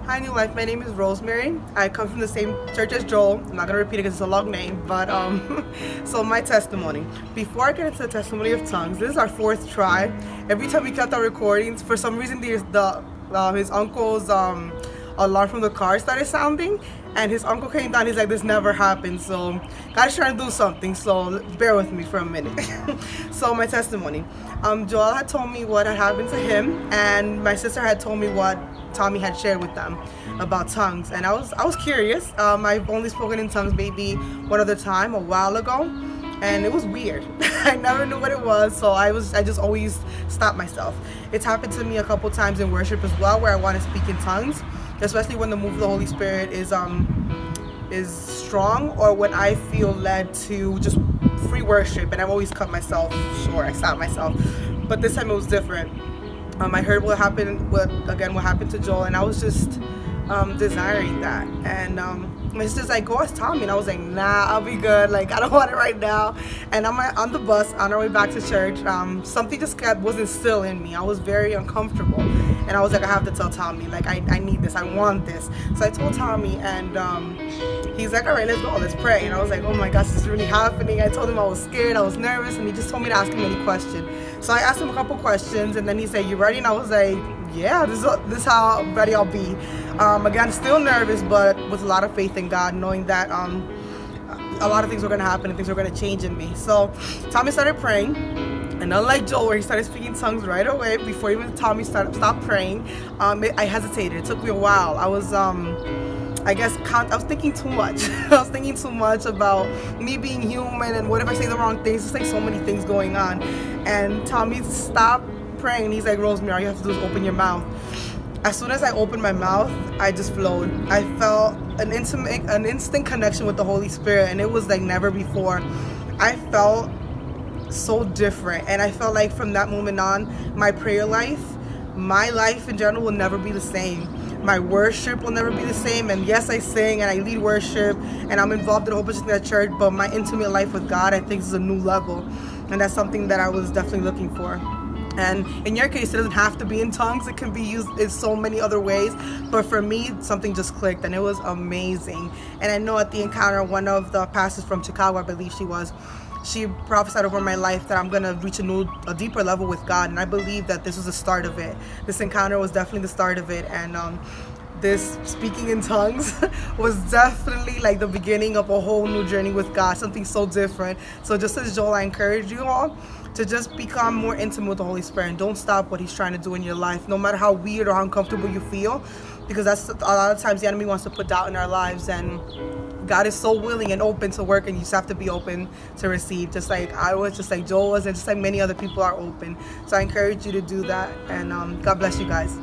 Hi, New Life. My name is Rosemary. I come from the same church as Joel. I'm not going to repeat it because it's a long name, but so my testimony. Before I get into the testimony of tongues, this is our fourth try. Every time we kept our recordings, for some reason, his uncle's alarm from the car started sounding, and his uncle came down. He's like, "This never happened." So God's trying to do something. So bear with me for a minute. So my testimony. Joel had told me what had happened to him, and my sister had told me what Tommy had shared with them about tongues, and I was curious. I've only spoken in tongues maybe one other time a while ago, and it was weird. I never knew what it was, so I just always stopped myself. It's happened to me a couple times in worship as well, where I want to speak in tongues, especially when the move of the Holy Spirit is strong, or when I feel led to just free worship, and I've always cut myself short. I stopped myself, but this time it was different. I heard what happened to Joel, and I was just desiring that. And my sister's like, "Go ask Tommy," and I was like, "Nah, I'll be good. Like, I don't want it right now." And I'm on the bus on our way back to church. Something just wasn't still in me. I was very uncomfortable, and I was like, I have to tell Tommy. Like, I need this. I want this. So I told Tommy, and he's like, "All right, let's go. Let's pray." And I was like, "Oh my gosh, this is really happening." I told him I was scared. I was nervous, and he just told me to ask him any question. So I asked him a couple questions, and then he said, "You ready?" And I was like, "Yeah, this is how ready I'll be." Again, still nervous, but with a lot of faith in God, knowing that a lot of things were going to happen and things were going to change in me. So Tommy started praying, and unlike Joel, where he started speaking tongues right away, before even Tommy stopped praying, I hesitated. It took me a while. I was thinking too much. I was thinking too much about me being human, and what if I say the wrong things? There's like so many things going on. And Tommy stopped praying. He's like, "Rosemary, all you have to do is open your mouth." As soon as I opened my mouth, I just flowed. I felt an instant connection with the Holy Spirit, and it was like never before. I felt so different, and I felt like from that moment on, my prayer life, my life in general, will never be the same. My worship will never be the same. And yes, I sing and I lead worship, and I'm involved in a whole bunch of things at church, but my intimate life with God, I think, is a new level, and that's something that I was definitely looking for. And in your case, it doesn't have to be in tongues. It can be used in so many other ways. But for me, something just clicked, and it was amazing. And I know at the encounter, one of the pastors from Chicago, I believe she prophesied over my life that I'm going to reach a deeper level with God. And I believe that this was the start of it. This encounter was definitely the start of it. And this speaking in tongues was definitely like the beginning of a whole new journey with God, something so different. So just as Joel, I encourage you all to just become more intimate with the Holy Spirit, and don't stop what He's trying to do in your life, no matter how weird or how uncomfortable you feel, because that's a lot of times the enemy wants to put doubt in our lives, and God is so willing and open to work, and you just have to be open to receive, just like I was, just like Joel was, and just like many other people are open. So I encourage you to do that, and God bless you guys.